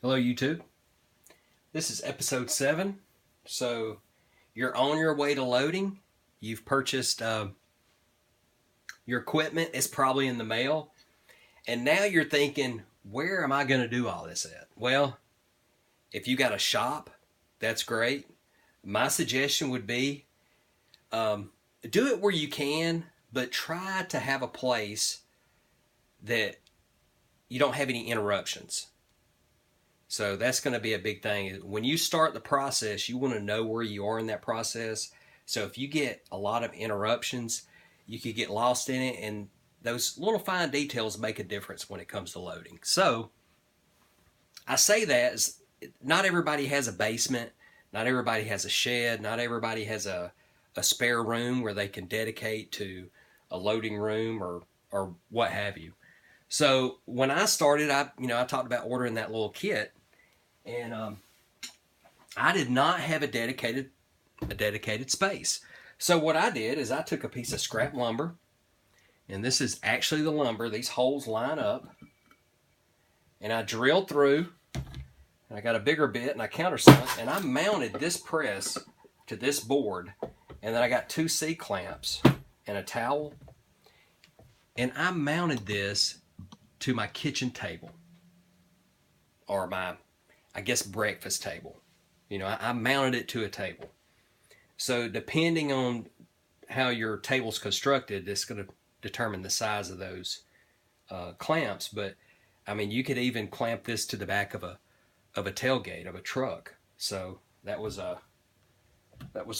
Hello YouTube. This is episode 7. So you're on your way to loading. You've purchased your equipment. It's probably in the mail. And now you're thinking, where am I going to do all this at? Well, if you got a shop, that's great. My suggestion would be do it where you can, but try to have a place that you don't have any interruptions. So that's going to be a big thing. When you start the process, you want to know where you are in that process. So if you get a lot of interruptions, you could get lost in it, and those little fine details make a difference when it comes to loading. So I say that as not everybody has a basement, not everybody has a shed, not everybody has a spare room where they can dedicate to a loading room or what have you. So when I started, I talked about ordering that little kit, and I did not have a dedicated space. So what I did is I took a piece of scrap lumber, and this is actually the lumber. These holes line up, and I drilled through, and I got a bigger bit, and I countersunk, and I mounted this press to this board, and then I got 2 C-clamps and a towel, and I mounted this to my kitchen table, or my, I guess, breakfast table. I mounted it to a table. So depending on how your table's constructed, it's going to determine the size of those clamps. But I mean, you could even clamp this to the back of a tailgate of a truck. So that was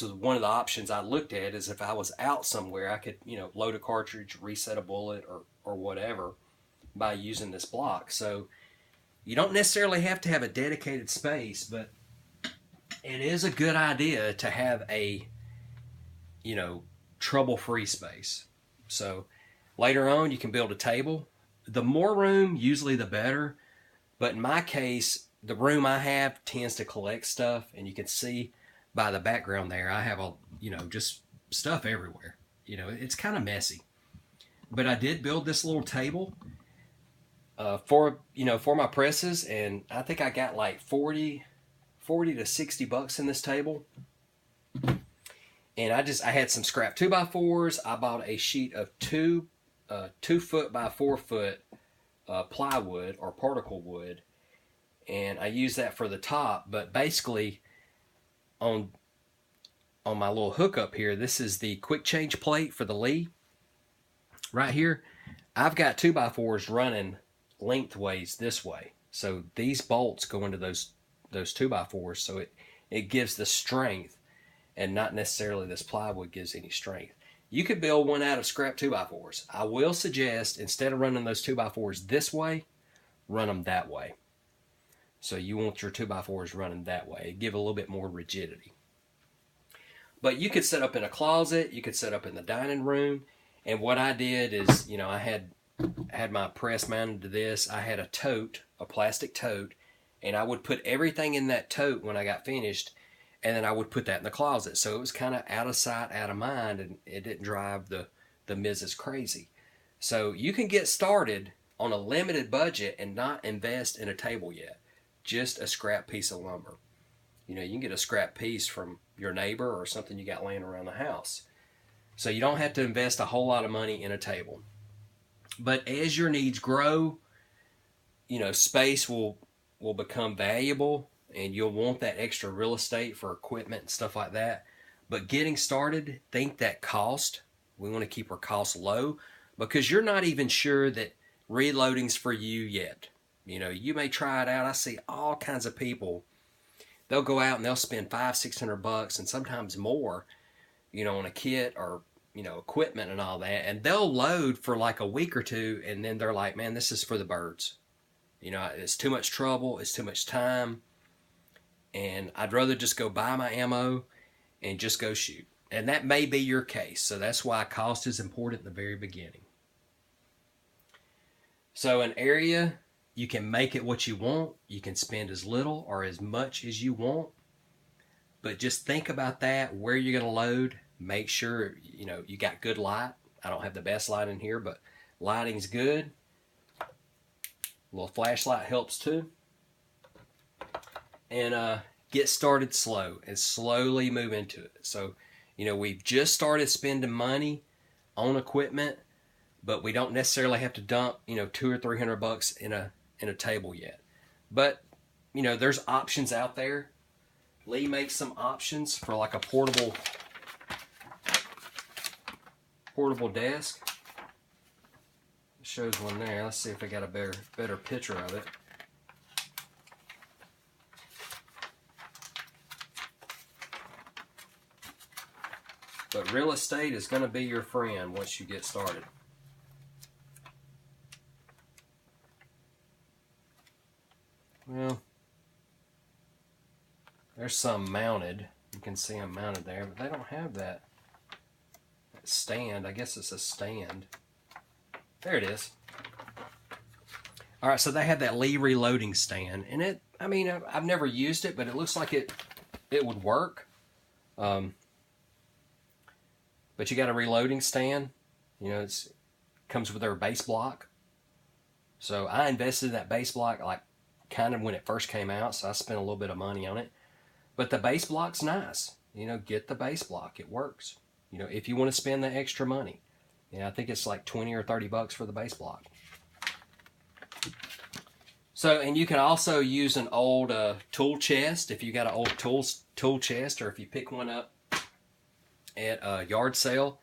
one of the options I looked at. Is if I was out somewhere, I could load a cartridge, reset a bullet, or whatever, by using this block. So you don't necessarily have to have a dedicated space, but it is a good idea to have a trouble-free space. So later on you can build a table. The more room, usually the better, but in my case, the room I have tends to collect stuff, and you can see by the background there, I have just stuff everywhere. It's kind of messy. But I did build this little table for my presses, and I think I got like 40 to 60 bucks in this table. And I had some scrap 2x4s. I bought a sheet of 2 foot by 4 foot plywood or particle wood, and I used that for the top. But basically, on my little hookup here, this is the quick change plate for the Lee. Right here, I've got 2x4s running lengthways this way. So these bolts go into those 2x4s, so it gives the strength, and not necessarily this plywood gives any strength. You could build one out of scrap 2x4s. I will suggest, instead of running those 2x4s this way, run them that way. So you want your 2x4s running that way. Give a little bit more rigidity. But you could set up in a closet. You could set up in the dining room. And what I did is, I had my press mounted to this. I had a tote, a plastic tote, and I would put everything in that tote when I got finished, and then I would put that in the closet. So it was kind of out of sight, out of mind, and it didn't drive the missus crazy. So you can get started on a limited budget and not invest in a table yet. Just a scrap piece of lumber. You can get a scrap piece from your neighbor or something you got laying around the house. So you don't have to invest a whole lot of money in a table. But as your needs grow, space will become valuable, and you'll want that extra real estate for equipment and stuff like that. But getting started, think that cost. We want to keep our costs low, because you're not even sure that reloading's for you yet. You may try it out. I see all kinds of people. They'll go out and they'll spend $500-600 bucks, and sometimes more, on a kit or equipment and all that, and they'll load for like a week or two, and then they're like, man, this is for the birds. It's too much trouble, it's too much time, and I'd rather just go buy my ammo and just go shoot. And that may be your case, so that's why cost is important at the very beginning. So an area, you can make it what you want. You can spend as little or as much as you want, but just think about that, where you're going to load. Make sure you got good light. I don't have the best light in here, but lighting's good. A little flashlight helps too. and get started slow and slowly move into it. So, we've just started spending money on equipment, but we don't necessarily have to dump, $200 or $300 in a table yet. But, there's options out there. Lee makes some options for like a portable desk. It shows one there. Let's see if I got a better picture of it. But real estate is going to be your friend once you get started. Well, there's some mounted. You can see them mounted there, but they don't have that stand. I guess it's a stand. There it is. All right, so they have that Lee reloading stand, and I've never used it, but it looks like it would work. But you got a reloading stand. It comes with their base block. So I invested in that base block like kind of when it first came out, so I spent a little bit of money on it. But the base block's nice. Get the base block. It works. If you want to spend the extra money. I think it's like $20 or $30 for the base block. So, and you can also use an old tool chest if you got an old tool chest, or if you pick one up at a yard sale,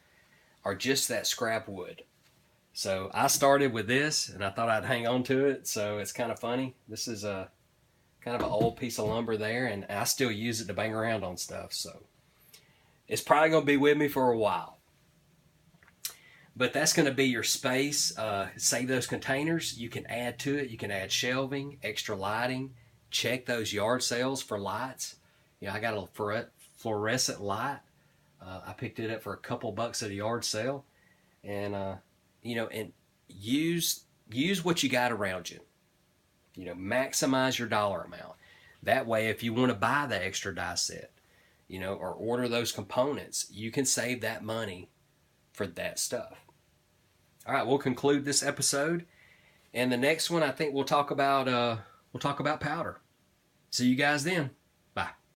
or just that scrap wood. So I started with this, and I thought I'd hang on to it, so it's kind of funny. This is a kind of an old piece of lumber there, and I still use it to bang around on stuff, so it's probably going to be with me for a while. But that's going to be your space. Save those containers. You can add to it. You can add shelving, extra lighting. Check those yard sales for lights. I got a fluorescent light. I picked it up for a couple bucks at a yard sale. And, and use what you got around you. Maximize your dollar amount. That way, if you want to buy the extra die set, or order those components, you can save that money for that stuff. All right, we'll conclude this episode, and the next one I think we'll talk about powder. See you guys then.